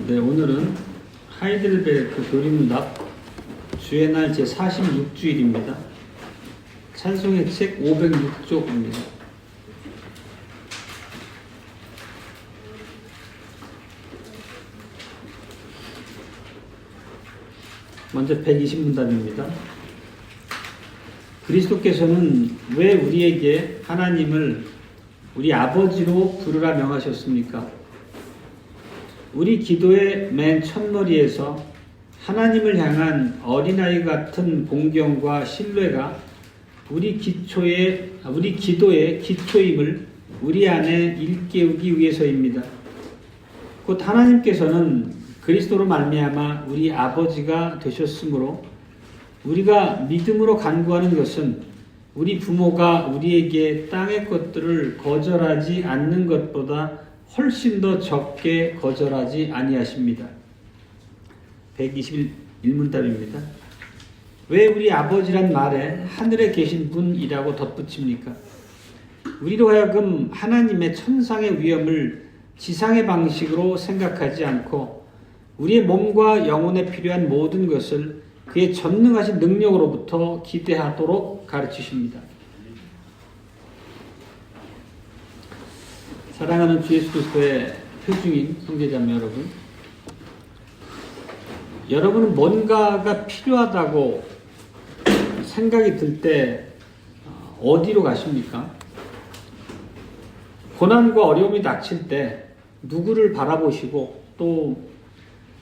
네, 오늘은 하이델베르크 교리문답 주의 날 제46주일입니다. 찬송의 책 506쪽입니다. 먼저 120문답입니다. 그리스도께서는 왜 우리에게 하나님을 우리 아버지로 부르라 명하셨습니까? 우리 기도의 맨 첫머리에서 하나님을 향한 어린아이 같은 봉경과 신뢰가 우리 기도의 기초임을 우리 안에 일깨우기 위해서입니다. 곧 하나님께서는 그리스도로 말미암아 우리 아버지가 되셨으므로 우리가 믿음으로 간구하는 것은 우리 부모가 우리에게 땅의 것들을 거절하지 않는 것보다 훨씬 더 적게 거절하지 아니하십니다. 121문답입니다. 왜 우리 아버지란 말에 하늘에 계신 분이라고 덧붙입니까? 우리로 하여금 하나님의 천상의 위엄을 지상의 방식으로 생각하지 않고 우리의 몸과 영혼에 필요한 모든 것을 그의 전능하신 능력으로부터 기대하도록 가르치십니다. 사랑하는 주 예수 그리스도의 표중인 형제자매 여러분, 여러분은 뭔가가 필요하다고 생각이 들 때 어디로 가십니까? 고난과 어려움이 닥칠 때 누구를 바라보시고 또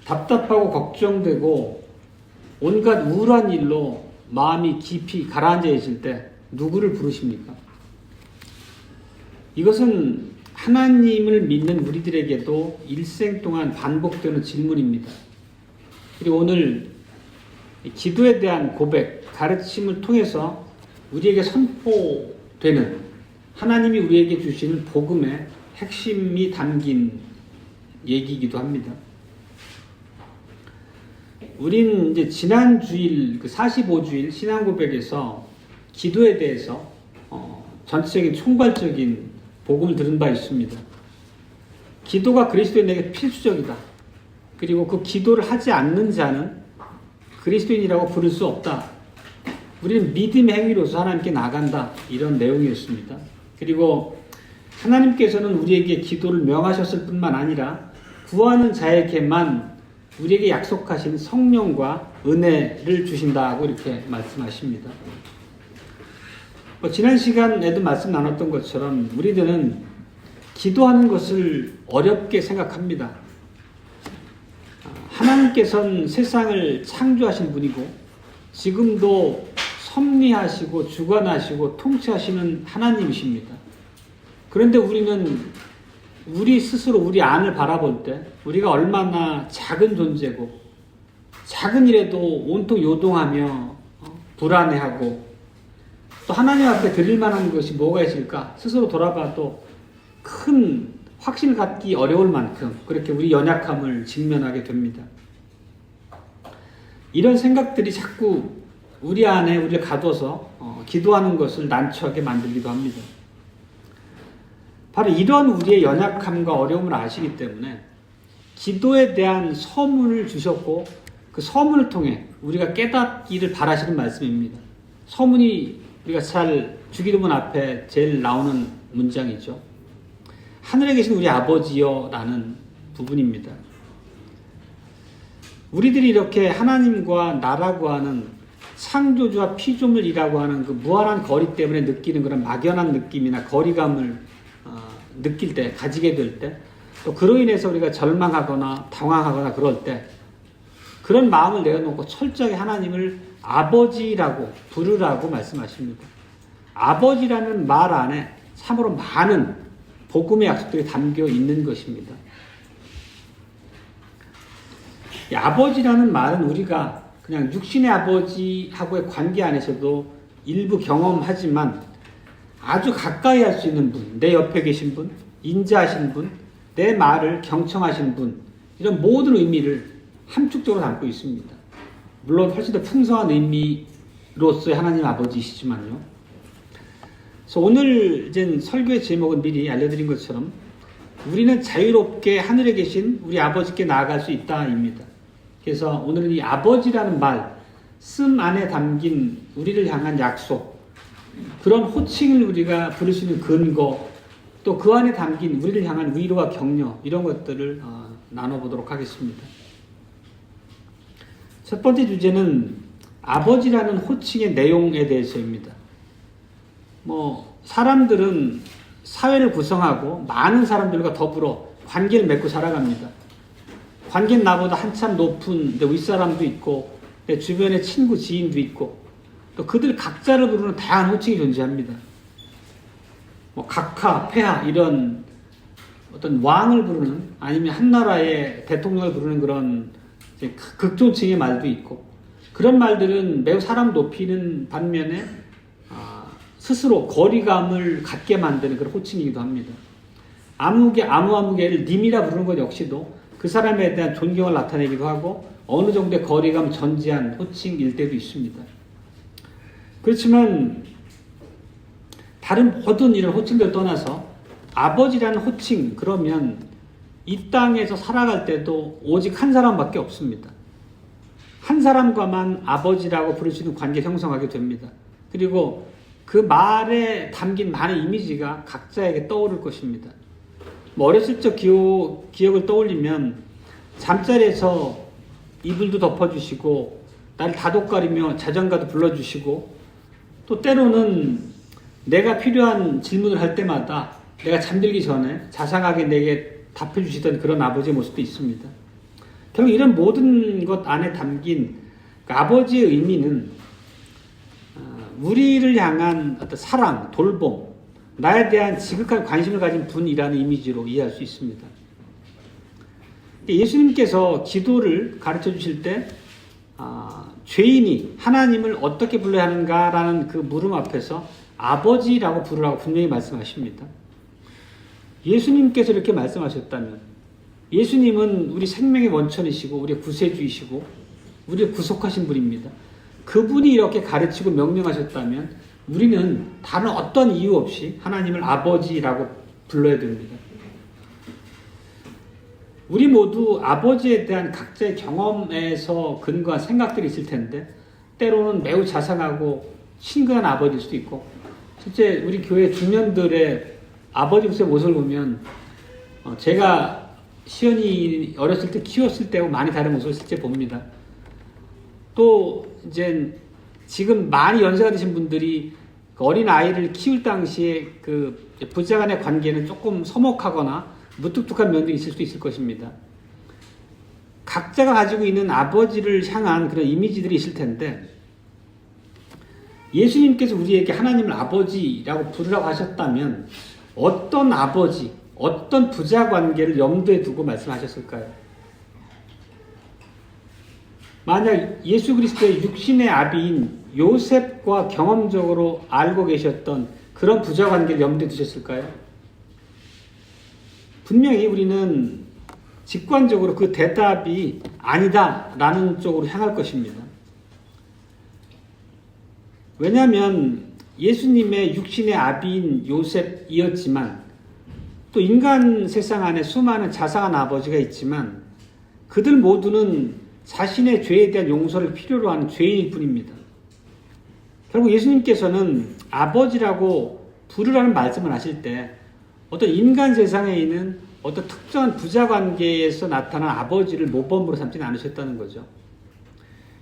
답답하고 걱정되고 온갖 우울한 일로 마음이 깊이 가라앉아 있을 때 누구를 부르십니까? 이것은 하나님을 믿는 우리들에게도 일생 동안 반복되는 질문입니다. 그리고 오늘 기도에 대한 고백, 가르침을 통해서 우리에게 선포되는 하나님이 우리에게 주시는 복음의 핵심이 담긴 얘기이기도 합니다. 우린 이제 지난 주일, 45주일 신앙 고백에서 기도에 대해서 전체적인 총괄적인 복음을 들은 바 있습니다. 기도가 그리스도인에게 필수적이다. 그리고 그 기도를 하지 않는 자는 그리스도인이라고 부를 수 없다. 우리는 믿음의 행위로서 하나님께 나간다. 이런 내용이었습니다. 그리고 하나님께서는 우리에게 기도를 명하셨을 뿐만 아니라 구하는 자에게만 우리에게 약속하신 성령과 은혜를 주신다고 이렇게 말씀하십니다. 지난 시간에도 말씀 나눴던 것처럼 우리들은 기도하는 것을 어렵게 생각합니다. 하나님께서는 세상을 창조하신 분이고 지금도 섭리하시고 주관하시고 통치하시는 하나님이십니다. 그런데 우리는 우리 스스로 우리 안을 바라볼 때 우리가 얼마나 작은 존재고 작은 일에도 온통 요동하며 불안해하고 또 하나님 앞에 드릴 만한 것이 뭐가 있을까 스스로 돌아봐도 큰 확신을 갖기 어려울 만큼 그렇게 우리 연약함을 직면하게 됩니다. 이런 생각들이 자꾸 우리 안에 우리를 가둬서 기도하는 것을 난처하게 만들기도 합니다. 바로 이런 우리의 연약함과 어려움을 아시기 때문에 기도에 대한 서문을 주셨고 그 서문을 통해 우리가 깨닫기를 바라시는 말씀입니다. 서문이 우리가 잘 주기도문 앞에 제일 나오는 문장이죠. 하늘에 계신 우리 아버지여 라는 부분입니다. 우리들이 이렇게 하나님과 나라고 하는 창조주와 피조물이라고 하는 그 무한한 거리 때문에 느끼는 그런 막연한 느낌이나 거리감을 느낄 때, 가지게 될 때, 또 그로 인해서 우리가 절망하거나 당황하거나 그럴 때 그런 마음을 내려놓고 철저하게 하나님을 아버지라고 부르라고 말씀하십니다. 아버지라는 말 안에 참으로 많은 복음의 약속들이 담겨 있는 것입니다. 이 아버지라는 말은 우리가 그냥 육신의 아버지하고의 관계 안에서도 일부 경험하지만 아주 가까이 할 수 있는 분, 내 옆에 계신 분, 인자하신 분, 내 말을 경청하신 분, 이런 모든 의미를 함축적으로 담고 있습니다. 물론 훨씬 더 풍성한 의미로서의 하나님 아버지이시지만요. 그래서 오늘 이제 설교의 제목은 미리 알려드린 것처럼 우리는 자유롭게 하늘에 계신 우리 아버지께 나아갈 수 있다입니다. 그래서 오늘은 이 아버지라는 말, 씀 안에 담긴 우리를 향한 약속, 그런 호칭을 우리가 부를 수 있는 근거, 또 그 안에 담긴 우리를 향한 위로와 격려, 이런 것들을 나눠보도록 하겠습니다. 첫 번째 주제는 아버지라는 호칭의 내용에 대해서입니다. 사람들은 사회를 구성하고 많은 사람들과 더불어 관계를 맺고 살아갑니다. 관계는 나보다 한참 높은 내 윗사람도 있고, 내 주변에 친구, 지인도 있고, 또 그들 각자를 부르는 다양한 호칭이 존재합니다. 각하, 폐하, 이런 어떤 왕을 부르는, 아니면 한 나라의 대통령을 부르는 그런 극존칭의 말도 있고, 그런 말들은 매우 사람 높이는 반면에 스스로 거리감을 갖게 만드는 그런 호칭이기도 합니다. 아무개를 님이라 부르는 것 역시도 그 사람에 대한 존경을 나타내기도 하고 어느 정도의 거리감 전제한 호칭일 때도 있습니다. 그렇지만 다른 모든 이런 호칭들 떠나서 아버지라는 호칭, 그러면 이 땅에서 살아갈 때도 오직 한 사람밖에 없습니다. 한 사람과만 아버지라고 부를 수 있는 관계 형성하게 됩니다. 그리고 그 말에 담긴 많은 이미지가 각자에게 떠오를 것입니다. 어렸을 적 기억을 떠올리면 잠자리에서 이불도 덮어주시고 나를 다독거리며 자장가도 불러주시고, 또 때로는 내가 필요한 질문을 할 때마다 내가 잠들기 전에 자상하게 내게 답해주시던 그런 아버지의 모습도 있습니다. 결국 이런 모든 것 안에 담긴 아버지의 의미는 우리를 향한 어떤 사랑, 돌봄, 나에 대한 지극한 관심을 가진 분이라는 이미지로 이해할 수 있습니다. 예수님께서 기도를 가르쳐 주실 때 죄인이 하나님을 어떻게 불러야 하는가라는 그 물음 앞에서 아버지라고 부르라고 분명히 말씀하십니다. 예수님께서 이렇게 말씀하셨다면, 예수님은 우리 생명의 원천이시고 우리의 구세주이시고 우리를 구속하신 분입니다. 그분이 이렇게 가르치고 명령하셨다면 우리는 다른 어떤 이유 없이 하나님을 아버지라고 불러야 됩니다. 우리 모두 아버지에 대한 각자의 경험에서 근거한 생각들이 있을 텐데, 때로는 매우 자상하고 친근한 아버지일 수도 있고, 실제 우리 교회 중년들의 아버지 모습을 보면 제가 시연이 어렸을 때 키웠을 때하고 많이 다른 모습을 실제 봅니다. 또 이제 지금 많이 연세가 드신 분들이 어린 아이를 키울 당시에 그 부자 간의 관계는 조금 서먹하거나 무뚝뚝한 면들이 있을 수 있을 것입니다. 각자가 가지고 있는 아버지를 향한 그런 이미지들이 있을 텐데, 예수님께서 우리에게 하나님을 아버지라고 부르라고 하셨다면 어떤 아버지, 어떤 부자 관계를 염두에 두고 말씀하셨을까요? 만약 예수 그리스도의 육신의 아비인 요셉과 경험적으로 알고 계셨던 그런 부자 관계를 염두에 두셨을까요? 분명히 우리는 직관적으로 그 대답이 아니다라는 쪽으로 향할 것입니다. 왜냐하면 예수님의 육신의 아비인 요셉이었지만, 또 인간 세상 안에 수많은 자상한 아버지가 있지만 그들 모두는 자신의 죄에 대한 용서를 필요로 하는 죄인일 뿐입니다. 결국 예수님께서는 아버지라고 부르라는 말씀을 하실 때 어떤 인간 세상에 있는 어떤 특정한 부자 관계에서 나타난 아버지를 모범으로 삼지는 않으셨다는 거죠.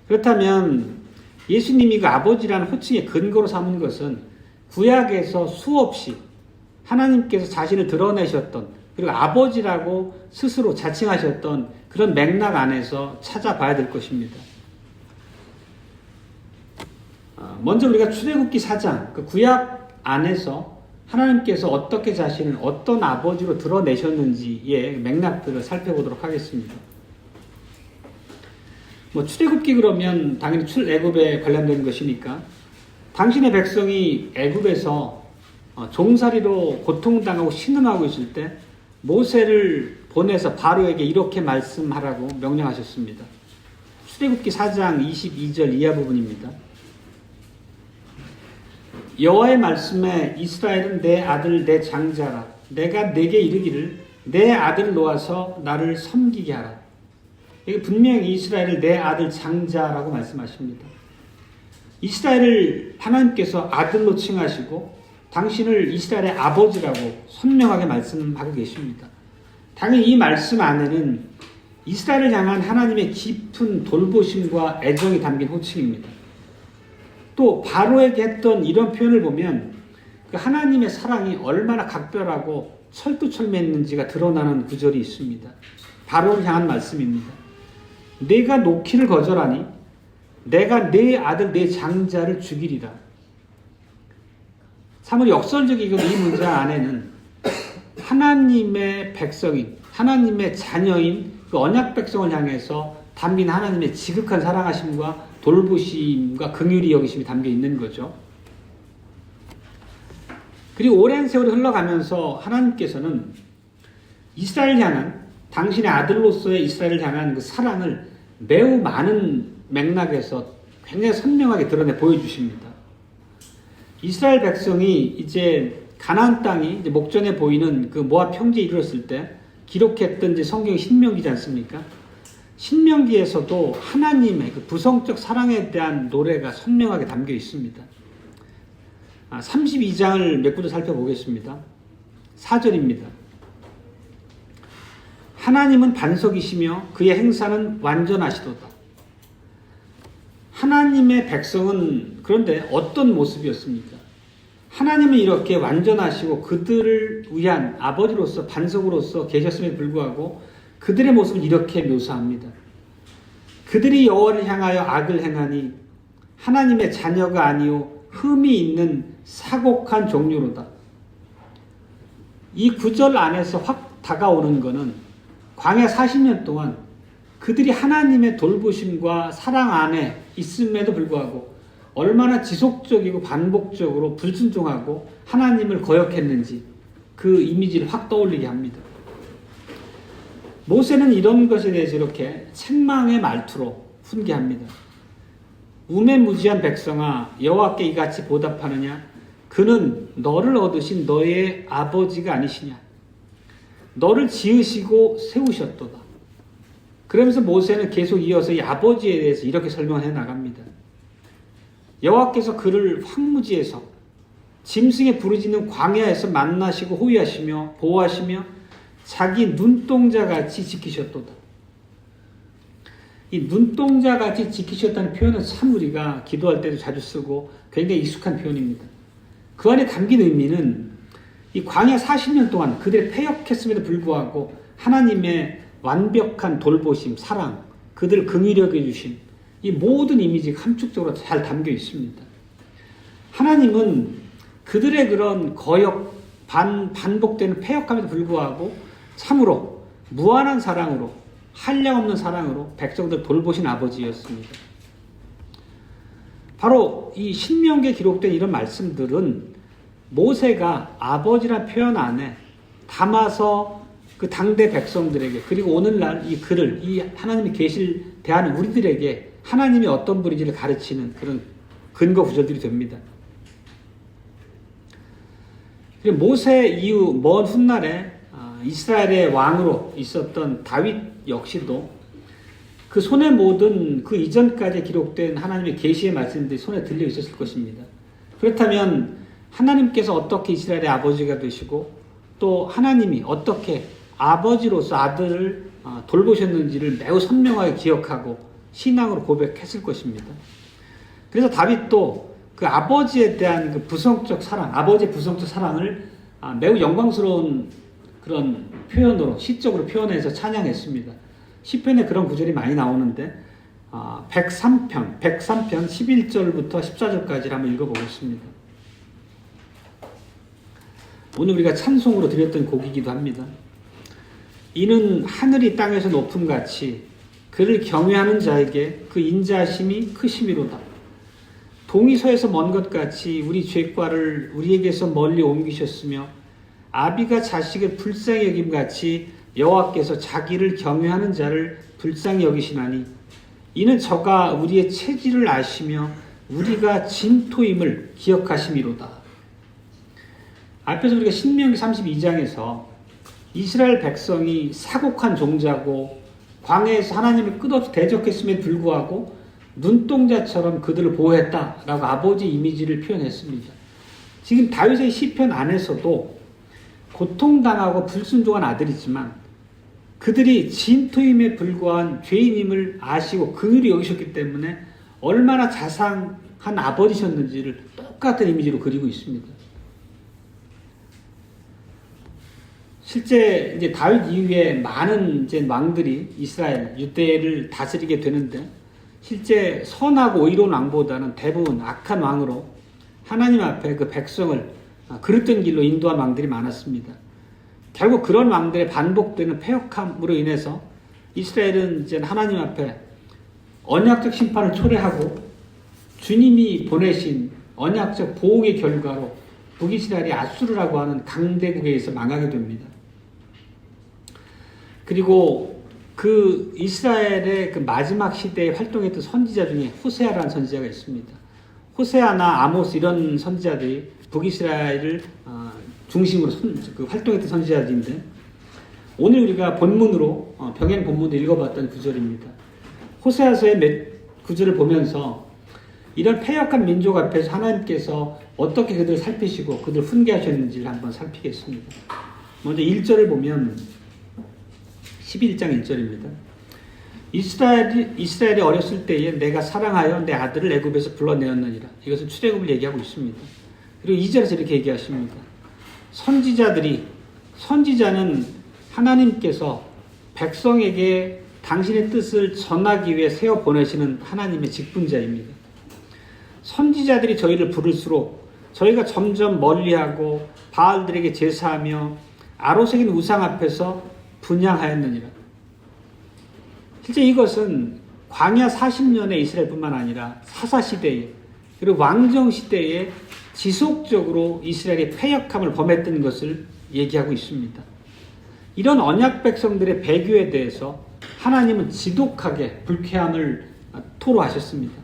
그렇다면 예수님이 그 아버지라는 호칭의 근거로 삼은 것은 구약에서 수없이 하나님께서 자신을 드러내셨던, 그리고 아버지라고 스스로 자칭하셨던 그런 맥락 안에서 찾아봐야 될 것입니다. 먼저 우리가 출애굽기 4장, 그 구약 안에서 하나님께서 어떻게 자신을 어떤 아버지로 드러내셨는지의 맥락들을 살펴보도록 하겠습니다. 출애굽기 그러면 당연히 출애굽에 관련된 것이니까, 당신의 백성이 애굽에서 종살이로 고통당하고 신음하고 있을 때 모세를 보내서 바로에게 이렇게 말씀하라고 명령하셨습니다. 출애굽기 4장 22절 이하 부분입니다. 여호와의 말씀에 이스라엘은 내 아들 내 장자라. 내가 내게 이르기를 내 아들을 놓아서 나를 섬기게 하라. 이게 분명히 이스라엘을 내 아들 장자라고 말씀하십니다. 이스라엘을 하나님께서 아들로 칭하시고 당신을 이스라엘의 아버지라고 선명하게 말씀하고 계십니다. 당연히 이 말씀 안에는 이스라엘을 향한 하나님의 깊은 돌보심과 애정이 담긴 호칭입니다. 또 바로에게 했던 이런 표현을 보면 그 하나님의 사랑이 얼마나 각별하고 철두철미했는지가 드러나는 구절이 있습니다. 바로를 향한 말씀입니다. 내가 놓기를 거절하니 내가 내 아들 내 장자를 죽이리라. 참으로 역설적이고 이 문장 안에는 하나님의 백성인, 하나님의 자녀인 그 언약 백성을 향해서 담긴 하나님의 지극한 사랑하심과 돌보심과 긍휼히 여기심이 담겨 있는 거죠. 그리고 오랜 세월이 흘러가면서 하나님께서는 이스라엘을 향한 당신의 아들로서의 이스라엘을 향한 그 사랑을 매우 많은 맥락에서 굉장히 선명하게 드러내 보여주십니다. 이스라엘 백성이 이제 가나안 땅이 이제 목전에 보이는 그 모압 평지에 이르렀을 때 기록했던 이제 성경 신명기지 않습니까? 신명기에서도 하나님의 그 부성적 사랑에 대한 노래가 선명하게 담겨 있습니다. 32장을 몇 구절 살펴보겠습니다. 4절입니다. 하나님은 반석이시며 그의 행사는 완전하시도다. 하나님의 백성은 그런데 어떤 모습이었습니까? 하나님은 이렇게 완전하시고 그들을 위한 아버지로서 반석으로서 계셨음에 불구하고 그들의 모습을 이렇게 묘사합니다. 그들이 여호와를 향하여 악을 행하니 하나님의 자녀가 아니요 흠이 있는 사곡한 종류로다. 이 구절 안에서 확 다가오는 것은 광야 40년 동안 그들이 하나님의 돌보심과 사랑 안에 있음에도 불구하고 얼마나 지속적이고 반복적으로 불순종하고 하나님을 거역했는지 그 이미지를 확 떠올리게 합니다. 모세는 이런 것에 대해서 이렇게 책망의 말투로 훈계합니다. 우매무지한 백성아 여호와께 이같이 보답하느냐? 그는 너를 얻으신 너의 아버지가 아니시냐? 너를 지으시고 세우셨도다. 그러면서 모세는 계속 이어서 이 아버지에 대해서 이렇게 설명해 나갑니다. 여호와께서 그를 황무지에서 짐승의 부르짖는 광야에서 만나시고 호위하시며 보호하시며 자기 눈동자같이 지키셨도다. 이 눈동자같이 지키셨다는 표현은 참 우리가 기도할 때도 자주 쓰고 굉장히 익숙한 표현입니다. 그 안에 담긴 의미는 이 광야 40년 동안 그들의 패역했음에도 불구하고 하나님의 완벽한 돌보심, 사랑, 그들을 긍휼히 여겨주심, 이 모든 이미지가 함축적으로 잘 담겨 있습니다. 하나님은 그들의 그런 거역, 반복되는 패역함에도 불구하고 참으로 무한한 사랑으로, 한량없는 사랑으로 백성들 돌보신 아버지였습니다. 바로 이 신명기에 기록된 이런 말씀들은 모세가 아버지란 표현 안에 담아서 그 당대 백성들에게 그리고 오늘날 이 글을 이 하나님의 계시를 대하는 우리들에게 하나님이 어떤 분인지를 가르치는 그런 근거 구절들이 됩니다. 그리고 모세 이후 먼 훗날에 이스라엘의 왕으로 있었던 다윗 역시도 그 손에 모든 그 이전까지 기록된 하나님의 계시의 말씀들이 손에 들려 있었을 것입니다. 그렇다면 하나님께서 어떻게 이스라엘의 아버지가 되시고 또 하나님이 어떻게 아버지로서 아들을 돌보셨는지를 매우 선명하게 기억하고 신앙으로 고백했을 것입니다. 그래서 다윗도 그 아버지에 대한 그 부성적 사랑, 아버지의 부성적 사랑을 매우 영광스러운 그런 표현으로 시적으로 표현해서 찬양했습니다. 시편에 그런 구절이 많이 나오는데 103편 11절부터 14절까지를 한번 읽어보겠습니다. 오늘 우리가 찬송으로 드렸던 곡이기도 합니다. 이는 하늘이 땅에서 높음같이 그를 경외하는 자에게 그 인자하심이 크심이로다. 동이 서에서 먼 것 같이 우리 죄과를 우리에게서 멀리 옮기셨으며 아비가 자식을 불쌍히 여김같이 여호와께서 자기를 경외하는 자를 불쌍히 여기시나니 이는 저가 우리의 체질을 아시며 우리가 진토임을 기억하심이로다. 앞에서 우리가 신명기 32장에서 이스라엘 백성이 사곡한 종자고 광야에서 하나님을 끝없이 대적했음에도 불구하고 눈동자처럼 그들을 보호했다라고 아버지 이미지를 표현했습니다. 지금 다윗의 시편 안에서도 고통당하고 불순종한 아들이지만 그들이 진토임에 불과한 죄인임을 아시고 긍휼히 여기셨기 때문에 얼마나 자상한 아버지셨는지를 똑같은 이미지로 그리고 있습니다. 실제 이제 다윗 이후에 많은 이제 왕들이 이스라엘, 유대를 다스리게 되는데 실제 선하고 의로운 왕보다는 대부분 악한 왕으로 하나님 앞에 그 백성을 그릇된 길로 인도한 왕들이 많았습니다. 결국 그런 왕들의 반복되는 패역함으로 인해서 이스라엘은 이제 하나님 앞에 언약적 심판을 초래하고 주님이 보내신 언약적 보응의 결과로 북이스라엘이 아수르라고 하는 강대국에 의해서 망하게 됩니다. 그리고 그 이스라엘의 그 마지막 시대에 활동했던 선지자 중에 호세아라는 선지자가 있습니다. 호세아나 아모스 이런 선지자들이 북이스라엘을 중심으로 활동했던 선지자들인데 오늘 우리가 본문으로 병행 본문을 읽어봤던 구절입니다. 호세아서의 몇 구절을 보면서 이런 패역한 민족 앞에서 하나님께서 어떻게 그들을 살피시고 그들을 훈계하셨는지를 한번 살피겠습니다. 먼저 1절을 보면 11장 1절입니다. 이스라엘이 어렸을 때에 내가 사랑하여 내 아들을 애굽에서 불러내었느니라. 이것은 출애굽을 얘기하고 있습니다. 그리고 2절에서 이렇게 얘기하십니다. 선지자는 하나님께서 백성에게 당신의 뜻을 전하기 위해 세워 보내시는 하나님의 직분자입니다. 선지자들이 저희를 부를수록 저희가 점점 멀리하고 바알들에게 제사하며 아로새긴 우상 앞에서 분향하였느니라. 실제 이것은 광야 40년의 이스라엘뿐만 아니라 사사시대에 그리고 왕정시대에 지속적으로 이스라엘이 패역함을 범했던 것을 얘기하고 있습니다. 이런 언약 백성들의 배교에 대해서 하나님은 지독하게 불쾌함을 토로하셨습니다.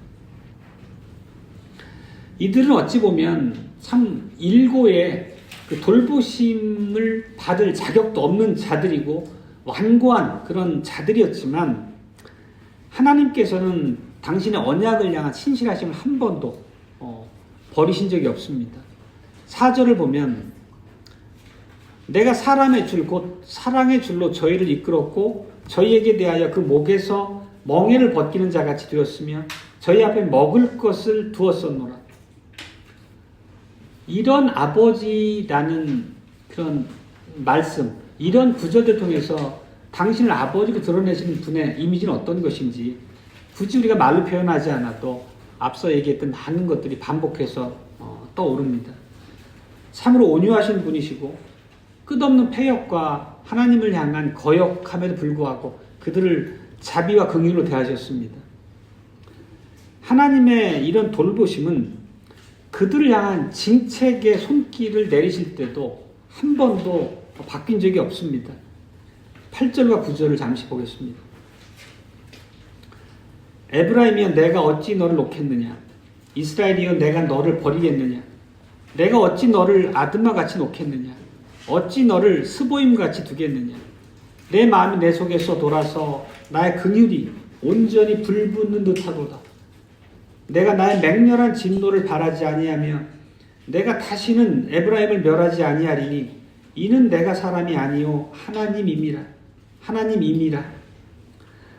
이들은 어찌 보면 참 일고의 그 돌보심을 받을 자격도 없는 자들이고 완고한 그런 자들이었지만 하나님께서는 당신의 언약을 향한 신실하심을 한 번도 버리신 적이 없습니다. 4절을 보면 내가 사람의 줄 곧 사랑의 줄로 저희를 이끌었고 저희에게 대하여 그 목에서 멍에를 벗기는 자같이 되었으며 저희 앞에 먹을 것을 두었었노라. 이런 아버지라는 그런 말씀, 이런 구절을 통해서 당신을 아버지로 드러내시는 분의 이미지는 어떤 것인지 굳이 우리가 말로 표현하지 않아도 앞서 얘기했던 많은 것들이 반복해서 떠오릅니다. 참으로 온유하신 분이시고 끝없는 패역과 하나님을 향한 거역함에도 불구하고 그들을 자비와 긍휼로 대하셨습니다. 하나님의 이런 돌보심은 그들을 향한 징책의 손길을 내리실 때도 한 번도 바뀐 적이 없습니다. 8절과 9절을 잠시 보겠습니다. 에브라임이여 내가 어찌 너를 놓겠느냐? 이스라엘이여 내가 너를 버리겠느냐? 내가 어찌 너를 아드마 같이 놓겠느냐? 어찌 너를 스보임 같이 두겠느냐? 내 마음이 내 속에서 돌아서 나의 긍휼이 온전히 불붙는 듯하도다. 내가 나의 맹렬한 진노를 바라지 아니하며 내가 다시는 에브라임을 멸하지 아니하리니 이는 내가 사람이 아니요 하나님임이라.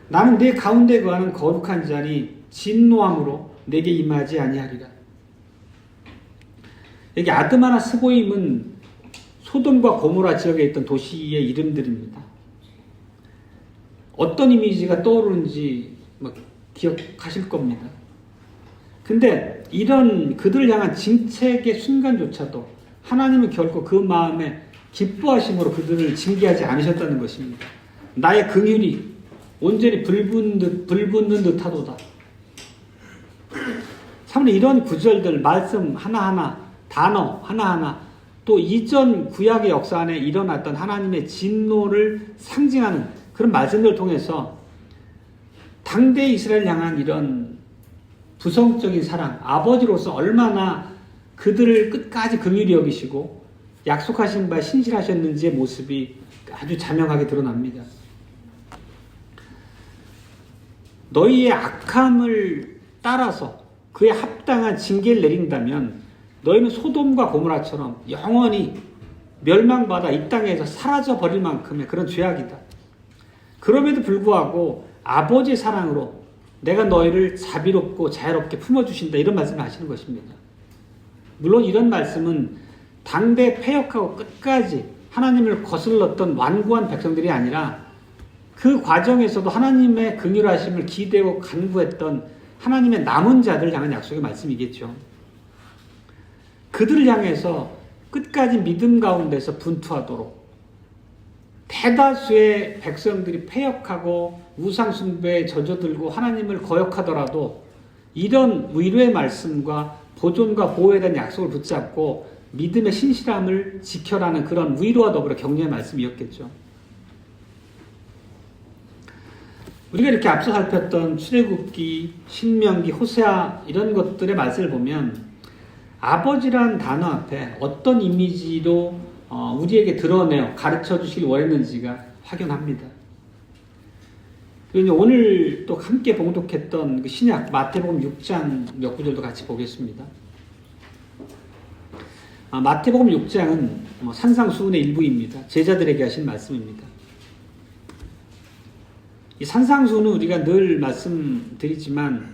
나는 내 가운데 거하는 거룩한 자니 진노함으로 내게 임하지 아니하리라. 여기 아드마나 스보임은 소돔과 고모라 지역에 있던 도시의 이름들입니다. 어떤 이미지가 떠오르는지 기억하실 겁니다. 근데 이런 그들을 향한 징책의 순간조차도 하나님은 결코 그 마음에 기뻐하심으로 그들을 징계하지 않으셨다는 것입니다. 나의 긍휼이 온전히 불붙는 듯하도다. 참으로 이런 구절들, 말씀 하나하나, 단어 하나하나, 또 이전 구약의 역사 안에 일어났던 하나님의 진노를 상징하는 그런 말씀들을 통해서 당대 이스라엘 향한 이런 부성적인 사랑, 아버지로서 얼마나 그들을 끝까지 긍휼히 여기시고 약속하신 바에 신실하셨는지의 모습이 아주 자명하게 드러납니다. 너희의 악함을 따라서 그에 합당한 징계를 내린다면 너희는 소돔과 고모라처럼 영원히 멸망받아 이 땅에서 사라져 버릴 만큼의 그런 죄악이다. 그럼에도 불구하고 아버지의 사랑으로 내가 너희를 자비롭고 자유롭게 품어주신다, 이런 말씀을 하시는 것입니다. 물론 이런 말씀은 당대 패역하고 끝까지 하나님을 거슬렀던 완고한 백성들이 아니라 그 과정에서도 하나님의 긍휼하심을 기대고 간구했던 하나님의 남은 자들 향한 약속의 말씀이겠죠. 그들을 향해서 끝까지 믿음 가운데서 분투하도록 대다수의 백성들이 패역하고 우상 숭배에 젖어들고 하나님을 거역하더라도 이런 위로의 말씀과 보존과 보호에 대한 약속을 붙잡고 믿음의 신실함을 지켜라는 그런 위로와 더불어 격려의 말씀이었겠죠. 우리가 이렇게 앞서 살폈던 출애굽기, 신명기, 호세아 이런 것들의 말씀을 보면 아버지란 단어 앞에 어떤 이미지로 우리에게 드러내어 가르쳐 주시길 원했는지가 확연합니다. 그리고 오늘 또 함께 봉독했던 그 신약 마태복음 6장 몇 구절도 같이 보겠습니다. 마태복음 6장은 산상수훈의 일부입니다. 제자들에게 하신 말씀입니다. 이 산상수훈은 우리가 늘 말씀드리지만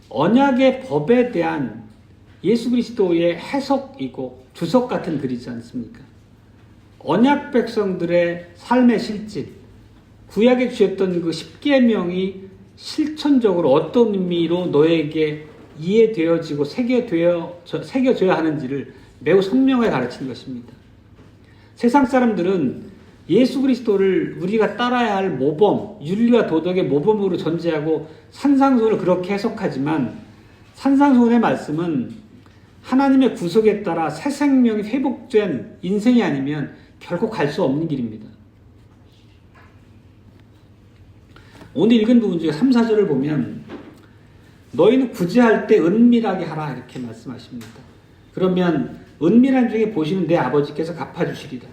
언약의 법에 대한 예수 그리스도의 해석이고 주석 같은 글이지 않습니까? 언약 백성들의 삶의 실질, 구약에 주셨던 그 10계명이 실천적으로 어떤 의미로 너에게 이해되어지고 새겨져야 하는지를 매우 선명하게 가르치는 것입니다. 세상 사람들은 예수 그리스도를 우리가 따라야 할 모범, 윤리와 도덕의 모범으로 전제하고 산상수훈을 그렇게 해석하지만 산상수훈의 말씀은 하나님의 구속에 따라 새 생명이 회복된 인생이 아니면 결코 갈 수 없는 길입니다. 오늘 읽은 부분 중에 3, 4절을 보면 너희는 구제할 때 은밀하게 하라 이렇게 말씀하십니다. 그러면 은밀한 중에 보시는 내 아버지께서 갚아주시리라.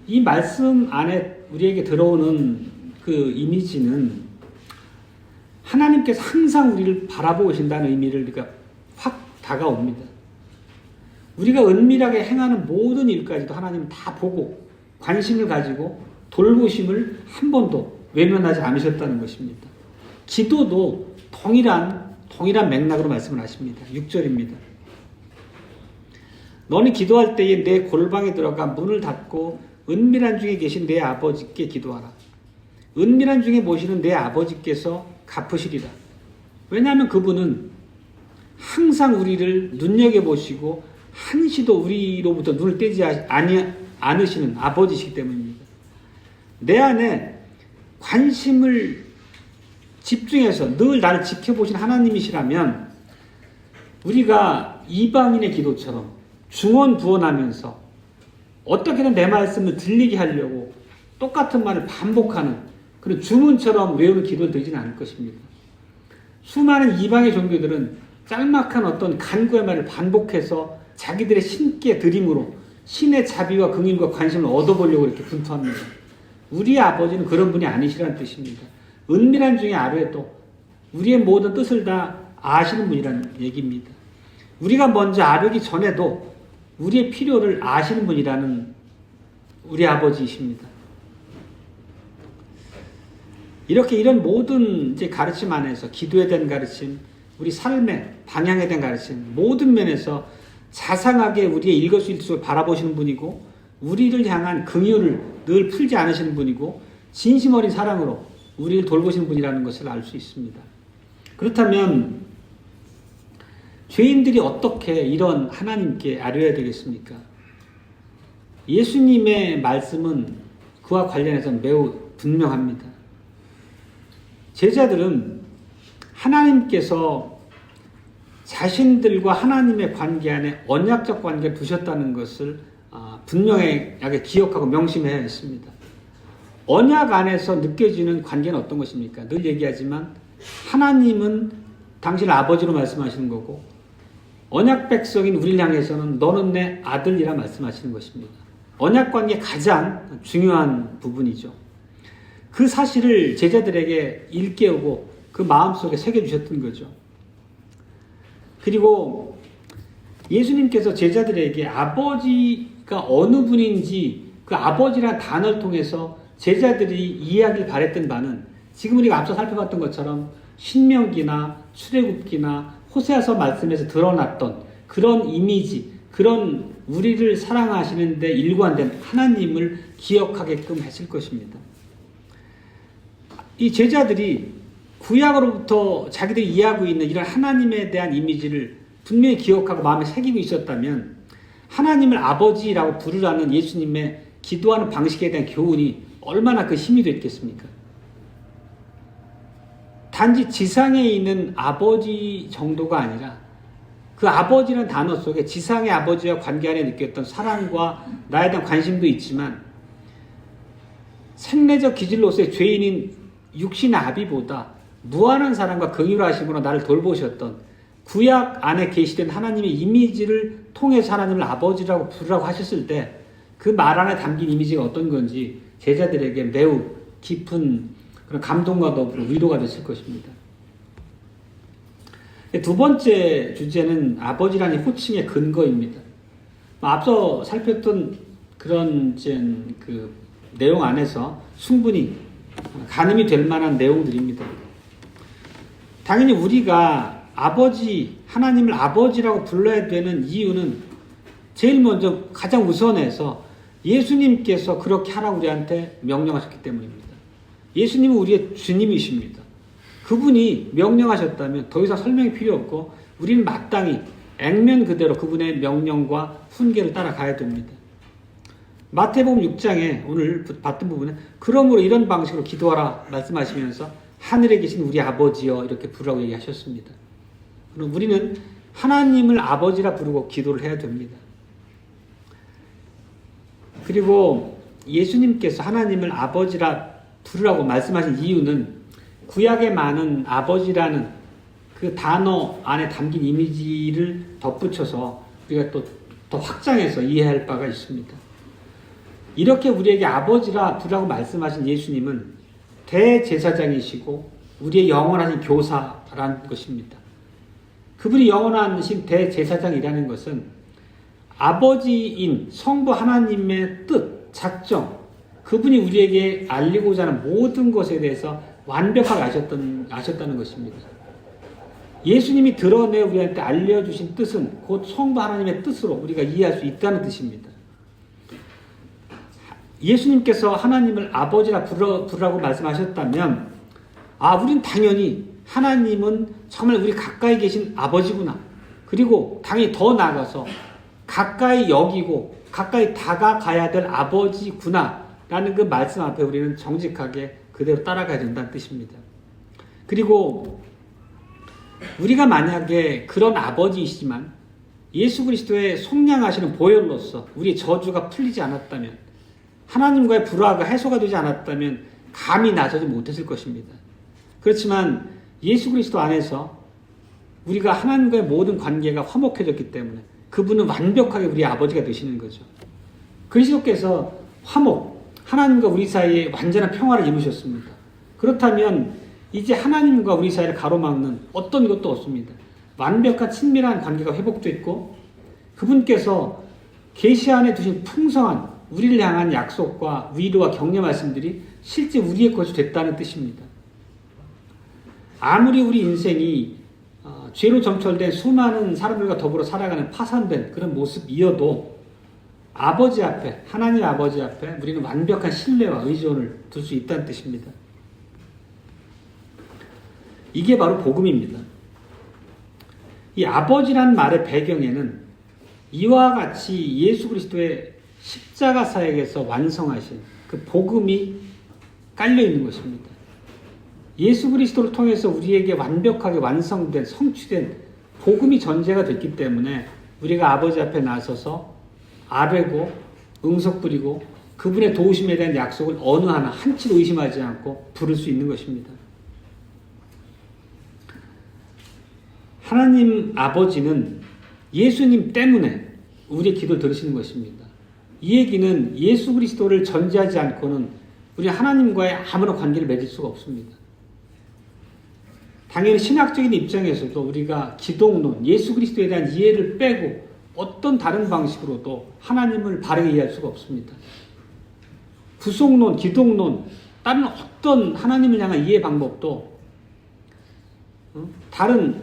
이 말씀 안에 우리에게 들어오는 그 이미지는 하나님께서 항상 우리를 바라보고 계신다는 의미를 우리가 확 다가옵니다. 우리가 은밀하게 행하는 모든 일까지도 하나님은 다 보고 관심을 가지고 돌보심을 한 번도 외면하지 않으셨다는 것입니다. 기도도 동일한 맥락으로 말씀을 하십니다. 6절입니다. 너는 기도할 때에 내 골방에 들어가 문을 닫고 은밀한 중에 계신 내 아버지께 기도하라. 은밀한 중에 모시는 내 아버지께서 갚으시리라. 왜냐하면 그분은 항상 우리를 눈여겨보시고 한시도 우리로부터 눈을 떼지 않으시는 아버지시기 때문입니다. 내 안에 관심을 집중해서 늘 나를 지켜보신 하나님이시라면 우리가 이방인의 기도처럼 중언부언하면서 어떻게든 내 말씀을 들리게 하려고 똑같은 말을 반복하는 그런 주문처럼 외우는 기도를 드리지는 않을 것입니다. 수많은 이방의 종교들은 짤막한 어떤 간구의 말을 반복해서 자기들의 신께 드림으로 신의 자비와 긍휼과 관심을 얻어보려고 이렇게 분투합니다. 우리의 아버지는 그런 분이 아니시라는 뜻입니다. 은밀한 중에 아뢰도 우리의 모든 뜻을 다 아시는 분이라는 얘기입니다. 우리가 먼저 아뢰기 전에도 우리의 필요를 아시는 분이라는 우리 아버지이십니다. 이런 모든 이제 가르침 안에서 기도에 대한 가르침, 우리 삶의 방향에 대한 가르침, 모든 면에서 자상하게 우리의 일거수일투족을 바라보시는 분이고 우리를 향한 긍휼을 늘 풀지 않으시는 분이고 진심 어린 사랑으로 우리를 돌보시는 분이라는 것을 알 수 있습니다. 그렇다면 죄인들이 어떻게 이런 하나님께 아뢰어야 되겠습니까? 예수님의 말씀은 그와 관련해서 매우 분명합니다. 제자들은 하나님께서 자신들과 하나님의 관계 안에 언약적 관계를 두셨다는 것을 분명하게 기억하고 명심해야 했습니다. 언약 안에서 느껴지는 관계는 어떤 것입니까? 늘 얘기하지만 하나님은 당신 아버지로 말씀하시는 거고 언약 백성인 우리를 향해서는 너는 내 아들이라 말씀하시는 것입니다. 언약 관계의 가장 중요한 부분이죠. 그 사실을 제자들에게 일깨우고 그 마음속에 새겨주셨던 거죠. 그리고 예수님께서 제자들에게 아버지가 어느 분인지 그 아버지라는 단어를 통해서 제자들이 이해하길 바랬던 바는 지금 우리가 앞서 살펴봤던 것처럼 신명기나 출애굽기나 호세아서 말씀에서 드러났던 그런 이미지, 그런 우리를 사랑하시는데 일관된 하나님을 기억하게끔 했을 것입니다. 이 제자들이 구약으로부터 자기들이 이해하고 있는 이런 하나님에 대한 이미지를 분명히 기억하고 마음에 새기고 있었다면 하나님을 아버지라고 부르라는 예수님의 기도하는 방식에 대한 교훈이 얼마나 그 힘이 됐겠습니까? 단지 지상에 있는 아버지 정도가 아니라 그 아버지라는 단어 속에 지상의 아버지와 관계 안에 느꼈던 사랑과 나에 대한 관심도 있지만 생내적 기질로서의 죄인인 육신의 아비보다 무한한 사랑과 긍휼하심으로 나를 돌보셨던 구약 안에 계시된 하나님의 이미지를 통해서 하나님을 아버지라고 부르라고 하셨을 때 그 말 안에 담긴 이미지가 어떤 건지 제자들에게 매우 깊은 그런 감동과 더불어 위로가 됐을 것입니다. 두 번째 주제는 아버지라는 호칭의 근거입니다. 앞서 살폈던 그런 그 내용 안에서 충분히 가늠이 될 만한 내용들입니다. 당연히 우리가 아버지, 하나님을 아버지라고 불러야 되는 이유는 제일 먼저 가장 우선해서 예수님께서 그렇게 하라고 우리한테 명령하셨기 때문입니다. 예수님은 우리의 주님이십니다. 그분이 명령하셨다면 더 이상 설명이 필요 없고 우리는 마땅히 액면 그대로 그분의 명령과 훈계를 따라가야 됩니다. 마태복음 6장에 오늘 봤던 부분은 그러므로 이런 방식으로 기도하라 말씀하시면서 하늘에 계신 우리 아버지여 이렇게 부르라고 얘기하셨습니다. 그럼 우리는 하나님을 아버지라 부르고 기도를 해야 됩니다. 그리고 예수님께서 하나님을 아버지라 부르라고 말씀하신 이유는 구약에 많은 아버지라는 그 단어 안에 담긴 이미지를 덧붙여서 우리가 또 더 확장해서 이해할 바가 있습니다. 이렇게 우리에게 아버지라 부르라고 말씀하신 예수님은 대제사장이시고 우리의 영원하신 교사라는 것입니다. 그분이 영원하신 대제사장이라는 것은 아버지인 성부 하나님의 뜻, 작정, 그분이 우리에게 알리고자 하는 모든 것에 대해서 완벽하게 아셨다는 것입니다. 예수님이 드러내 우리한테 알려주신 뜻은 곧 성부 하나님의 뜻으로 우리가 이해할 수 있다는 뜻입니다. 예수님께서 하나님을 아버지라 부르라고 말씀하셨다면 우린 당연히 하나님은 정말 우리 가까이 계신 아버지구나. 그리고 당연히 더 나아가서 가까이 여기고 가까이 다가가야 될 아버지구나 라는 그 말씀 앞에 우리는 정직하게 그대로 따라가야 된다는 뜻입니다. 그리고 우리가 만약에 그런 아버지이시지만 예수 그리스도의 속량하시는 보혈로서 우리의 저주가 풀리지 않았다면 하나님과의 불화가 해소가 되지 않았다면 감히 나서지 못했을 것입니다. 그렇지만 예수 그리스도 안에서 우리가 하나님과의 모든 관계가 화목해졌기 때문에 그분은 완벽하게 우리의 아버지가 되시는 거죠. 그리스도께서 화목, 하나님과 우리 사이에 완전한 평화를 이루셨습니다. 그렇다면 이제 하나님과 우리 사이를 가로막는 어떤 것도 없습니다. 완벽한 친밀한 관계가 회복됐고 그분께서 계시 안에 두신 풍성한 우리를 향한 약속과 위로와 격려 말씀들이 실제 우리의 것이 됐다는 뜻입니다. 아무리 우리 인생이 죄로 점철된 수많은 사람들과 더불어 살아가는 파산된 그런 모습이어도 아버지 앞에, 하나님 아버지 앞에 우리는 완벽한 신뢰와 의존을 둘 수 있다는 뜻입니다. 이게 바로 복음입니다. 이 아버지란 말의 배경에는 이와 같이 예수 그리스도의 십자가 사역에서 완성하신 그 복음이 깔려 있는 것입니다. 예수 그리스도를 통해서 우리에게 완벽하게 완성된 성취된 복음이 전제가 됐기 때문에 우리가 아버지 앞에 나서서 아뢰고 응석 부리고 그분의 도우심에 대한 약속을 어느 하나 한치도 의심하지 않고 부를 수 있는 것입니다. 하나님 아버지는 예수님 때문에 우리의 기도를 들으시는 것입니다. 이 얘기는 예수 그리스도를 전제하지 않고는 우리 하나님과의 아무런 관계를 맺을 수가 없습니다. 당연히 신학적인 입장에서도 우리가 기독론, 예수 그리스도에 대한 이해를 빼고 어떤 다른 방식으로도 하나님을 바르게 이해할 수가 없습니다. 구속론, 기독론, 다른 어떤 하나님을 향한 이해 방법도 다른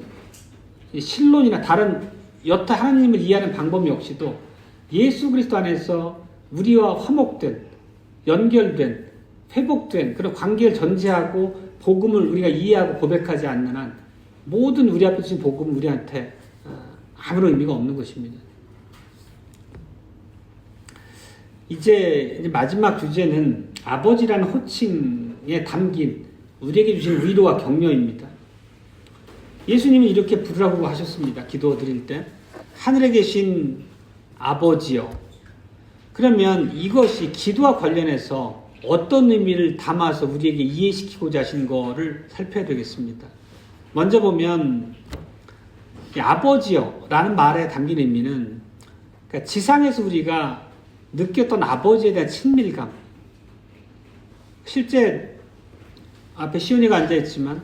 신론이나 다른 여타 하나님을 이해하는 방법 역시도 예수 그리스도 안에서 우리와 화목된, 연결된, 회복된 그런 관계를 전제하고 복음을 우리가 이해하고 고백하지 않는 한 모든 우리 앞에 주신 복음은 우리한테 아무런 의미가 없는 것입니다. 이제 마지막 주제는 아버지라는 호칭에 담긴 우리에게 주신 위로와 격려입니다. 예수님은 이렇게 부르라고 하셨습니다. 기도 드릴 때 하늘에 계신 아버지여. 그러면 이것이 기도와 관련해서 어떤 의미를 담아서 우리에게 이해시키고자 하신 거를 살펴야 되겠습니다. 먼저 보면 아버지여 라는 말에 담긴 의미는 그러니까 지상에서 우리가 느꼈던 아버지에 대한 친밀감, 실제 앞에 시온이가 앉아있지만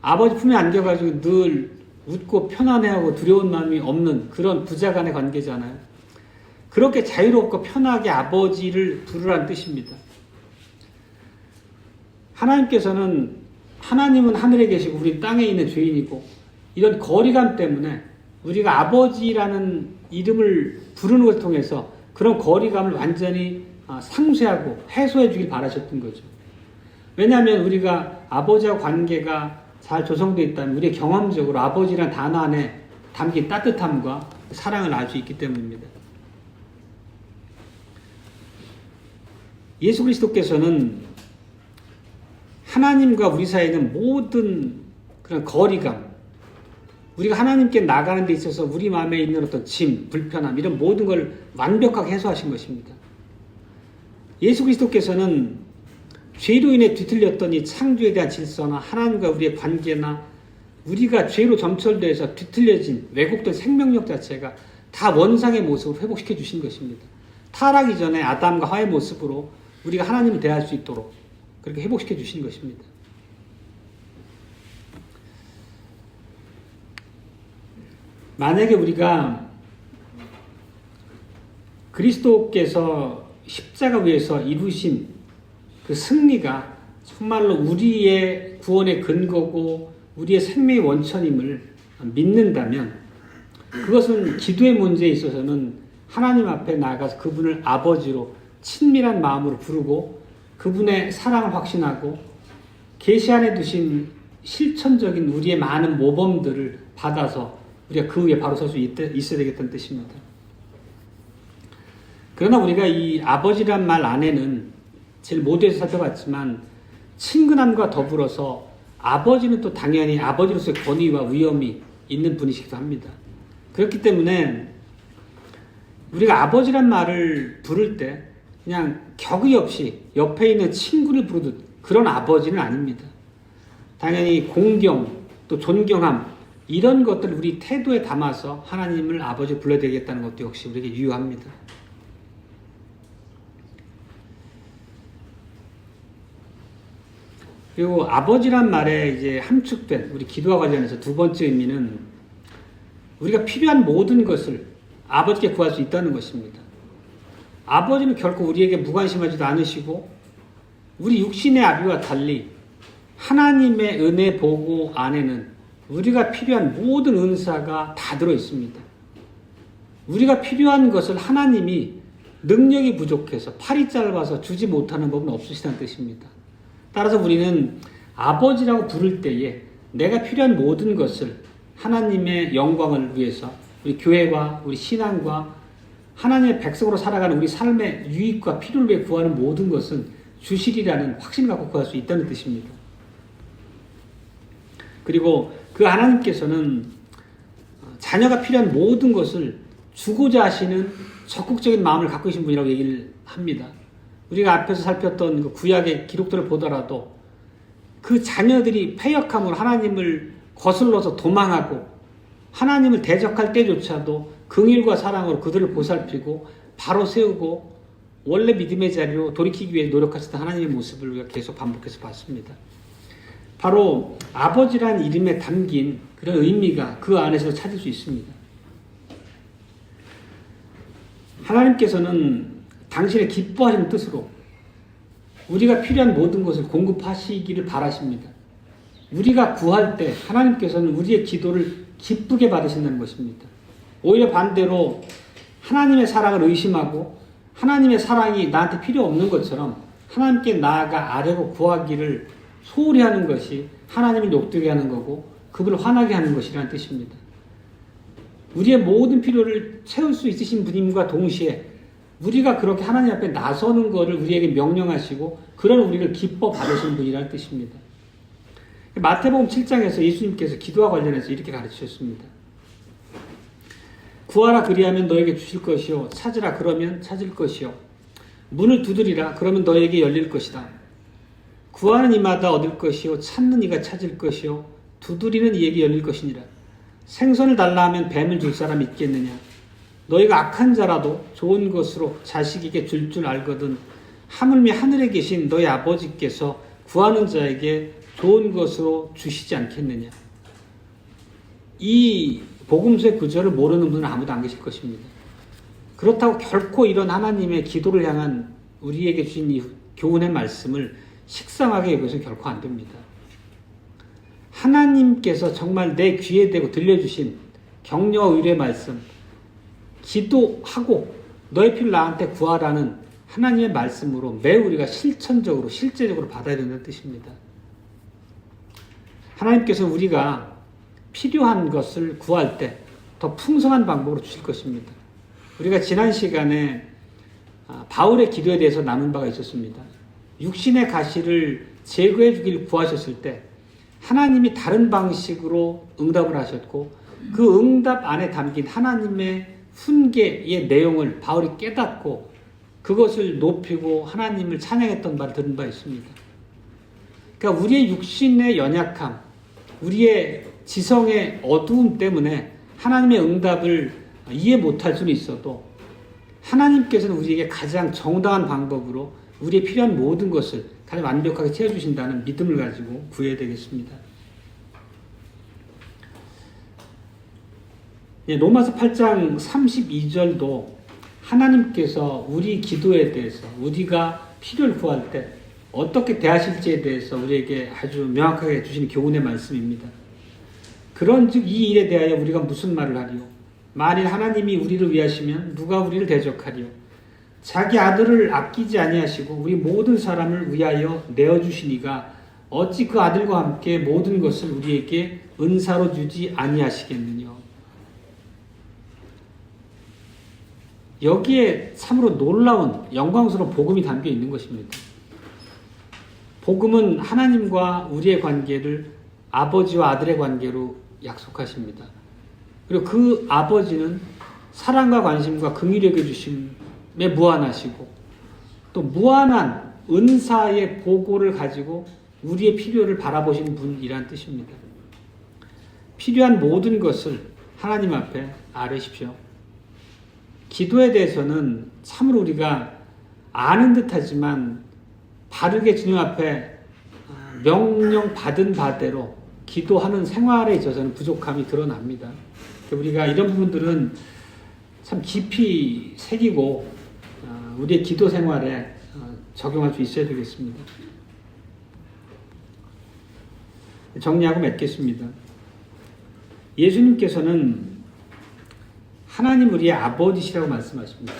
아버지 품에 안겨가지고 늘 웃고 편안해하고 두려운 마음이 없는 그런 부자 간의 관계잖아요. 그렇게 자유롭고 편하게 아버지를 부르라는 뜻입니다. 하나님은 하늘에 계시고 우리 땅에 있는 죄인이고 이런 거리감 때문에 우리가 아버지라는 이름을 부르는 것을 통해서 그런 거리감을 완전히 상쇄하고 해소해 주길 바라셨던 거죠. 왜냐하면 우리가 아버지와 관계가 잘 조성되어 있다면 우리의 경험적으로 아버지라는 단어 안에 담긴 따뜻함과 사랑을 알 수 있기 때문입니다. 예수 그리스도께서는 하나님과 우리 사이에 있는 모든 그런 거리감, 우리가 하나님께 나가는 데 있어서 우리 마음에 있는 어떤 짐, 불편함 이런 모든 걸 완벽하게 해소하신 것입니다. 예수 그리스도께서는 죄로 인해 뒤틀렸던 이 창조에 대한 질서나 하나님과 우리의 관계나 우리가 죄로 점철돼서 뒤틀려진 왜곡된 생명력 자체가 다 원상의 모습으로 회복시켜 주신 것입니다. 타락이 전에 아담과 하와의 모습으로 우리가 하나님을 대할 수 있도록 그렇게 회복시켜 주신 것입니다. 만약에 우리가 그리스도께서 십자가 위에서 이루신 그 승리가 정말로 우리의 구원의 근거고 우리의 생명의 원천임을 믿는다면 그것은 기도의 문제에 있어서는 하나님 앞에 나아가서 그분을 아버지로 친밀한 마음으로 부르고 그분의 사랑을 확신하고 계시 안에 두신 실천적인 우리의 많은 모범들을 받아서 우리가 그 위에 바로 설 수 있어야 되겠다는 뜻입니다. 그러나 우리가 이 아버지란 말 안에는 제일 모두에서 살펴봤지만 친근함과 더불어서 아버지는 또 당연히 아버지로서의 권위와 위엄이 있는 분이시기도 합니다. 그렇기 때문에 우리가 아버지란 말을 부를 때 그냥 격의 없이 옆에 있는 친구를 부르듯 그런 아버지는 아닙니다. 당연히 공경 또 존경함 이런 것들을 우리 태도에 담아서 하나님을 아버지 불러야 되겠다는 것도 역시 우리에게 유효합니다. 그리고 아버지란 말에 이제 함축된 우리 기도와 관련해서 두 번째 의미는 우리가 필요한 모든 것을 아버지께 구할 수 있다는 것입니다. 아버지는 결코 우리에게 무관심하지도 않으시고 우리 육신의 아비와 달리 하나님의 은혜 보고 안에는 우리가 필요한 모든 은사가 다 들어 있습니다. 우리가 필요한 것을 하나님이 능력이 부족해서 팔이 짧아서 주지 못하는 법은 없으시다는 뜻입니다. 따라서 우리는 아버지라고 부를 때에 내가 필요한 모든 것을 하나님의 영광을 위해서 우리 교회와 우리 신앙과 하나님의 백성으로 살아가는 우리 삶의 유익과 필요를 위해 구하는 모든 것은 주시리라는 확신을 갖고 구할 수 있다는 뜻입니다. 그리고 그 하나님께서는 자녀가 필요한 모든 것을 주고자 하시는 적극적인 마음을 갖고 계신 분이라고 얘기를 합니다. 우리가 앞에서 살폈던 그 구약의 기록들을 보더라도 그 자녀들이 패역함으로 하나님을 거슬러서 도망하고 하나님을 대적할 때조차도 긍휼과 사랑으로 그들을 보살피고 바로 세우고 원래 믿음의 자리로 돌이키기 위해 노력하시던 하나님의 모습을 우리가 계속 반복해서 봤습니다. 바로 아버지란 이름에 담긴 그런 의미가 그 안에서 찾을 수 있습니다. 하나님께서는 당신의 기뻐하시는 뜻으로 우리가 필요한 모든 것을 공급하시기를 바라십니다. 우리가 구할 때 하나님께서는 우리의 기도를 기쁘게 받으신다는 것입니다. 오히려 반대로 하나님의 사랑을 의심하고 하나님의 사랑이 나한테 필요 없는 것처럼 하나님께 나아가 아뢰고 구하기를 소홀히 하는 것이 하나님을 욕되게 하는 거고 그분을 화나게 하는 것이라는 뜻입니다. 우리의 모든 필요를 채울 수 있으신 분임과 동시에 우리가 그렇게 하나님 앞에 나서는 것을 우리에게 명령하시고 그런 우리를 기뻐 받으시는 분이라는 뜻입니다. 마태복음 7장에서 예수님께서 기도와 관련해서 이렇게 가르치셨습니다. 구하라 그리하면 너에게 주실 것이요 찾으라 그러면 찾을 것이요 문을 두드리라 그러면 너에게 열릴 것이다. 구하는 이마다 얻을 것이요 찾는 이가 찾을 것이요 두드리는 이에게 열릴 것이니라. 생선을 달라 하면 뱀을 줄 사람이 있겠느냐. 너희가 악한 자라도 좋은 것으로 자식에게 줄 줄 알거든 하물며 하늘에 계신 너희 아버지께서 구하는 자에게 좋은 것으로 주시지 않겠느냐. 이 복음서의 구절을 모르는 분은 아무도 안 계실 것입니다. 그렇다고 결코 이런 하나님의 기도를 향한 우리에게 주신 이 교훈의 말씀을 식상하게 여겨서는 결코 안 됩니다. 하나님께서 정말 내 귀에 대고 들려주신 격려와 위로의 말씀, 기도하고 너의 필요를 나한테 구하라는 하나님의 말씀으로 매우 우리가 실천적으로 실제적으로 받아야 된다는 뜻입니다. 하나님께서는 우리가 필요한 것을 구할 때 더 풍성한 방법으로 주실 것입니다. 우리가 지난 시간에 바울의 기도에 대해서 나눈 바가 있었습니다. 육신의 가시를 제거해 주길 구하셨을 때 하나님이 다른 방식으로 응답을 하셨고 그 응답 안에 담긴 하나님의 훈계의 내용을 바울이 깨닫고 그것을 높이고 하나님을 찬양했던 바를 들은 바 있습니다. 그러니까 우리의 육신의 연약함, 우리의 지성의 어두움 때문에 하나님의 응답을 이해 못할 수는 있어도 하나님께서는 우리에게 가장 정당한 방법으로 우리의 필요한 모든 것을 가장 완벽하게 채워주신다는 믿음을 가지고 구해야 되겠습니다. 로마서 8장 32절도 하나님께서 우리 기도에 대해서 우리가 필요를 구할 때 어떻게 대하실지에 대해서 우리에게 아주 명확하게 주신 교훈의 말씀입니다. 그런즉 이 일에 대하여 우리가 무슨 말을 하리요? 만일 하나님이 우리를 위하시면 누가 우리를 대적하리요? 자기 아들을 아끼지 아니하시고 우리 모든 사람을 위하여 내어주시니가 어찌 그 아들과 함께 모든 것을 우리에게 은사로 주지 아니하시겠느냐? 여기에 참으로 놀라운 영광스러운 복음이 담겨 있는 것입니다. 복음은 하나님과 우리의 관계를 아버지와 아들의 관계로 약속하십니다. 그리고 그 아버지는 사랑과 관심과 긍휼히 여겨주심에 무한하시고 또 무한한 은사의 보고를 가지고 우리의 필요를 바라보시는 분이란 뜻입니다. 필요한 모든 것을 하나님 앞에 아뢰십시오. 기도에 대해서는 참으로 우리가 아는 듯하지만 바르게 주님 앞에 명령 받은 바대로 기도하는 생활에 있어서는 부족함이 드러납니다. 우리가 이런 부분들은 참 깊이 새기고 우리의 기도 생활에 적용할 수 있어야 되겠습니다. 정리하고 맺겠습니다. 예수님께서는 하나님 우리의 아버지시라고 말씀하십니다.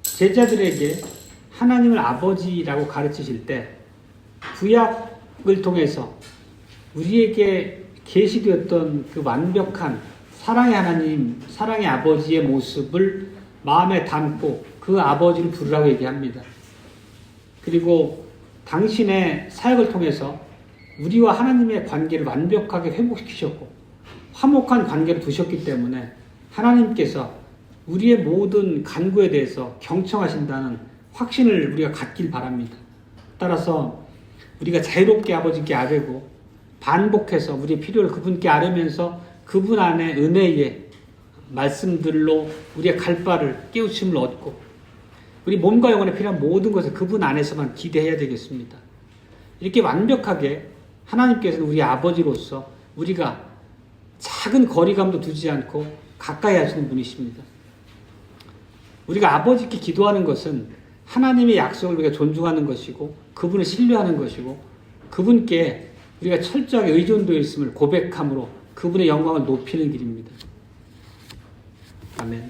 제자들에게 하나님을 아버지라고 가르치실 때 구약을 통해서 우리에게 계시되었던 그 완벽한 사랑의 하나님, 사랑의 아버지의 모습을 마음에 담고 그 아버지를 부르라고 얘기합니다. 그리고 당신의 사역을 통해서 우리와 하나님의 관계를 완벽하게 회복시키셨고 화목한 관계를 두셨기 때문에 하나님께서 우리의 모든 간구에 대해서 경청하신다는 확신을 우리가 갖길 바랍니다. 따라서 우리가 자유롭게 아버지께 아뢰고 반복해서 우리의 필요를 그분께 아뢰면서 그분 안에 은혜의 말씀들로 우리의 갈 바를 깨우침을 얻고 우리 몸과 영혼에 필요한 모든 것을 그분 안에서만 기대해야 되겠습니다. 이렇게 완벽하게 하나님께서는 우리 아버지로서 우리가 작은 거리감도 두지 않고 가까이 하시는 분이십니다. 우리가 아버지께 기도하는 것은 하나님의 약속을 우리가 존중하는 것이고 그분을 신뢰하는 것이고 그분께 우리가 철저하게 의존되어 있음을 고백함으로 그분의 영광을 높이는 길입니다. 아멘.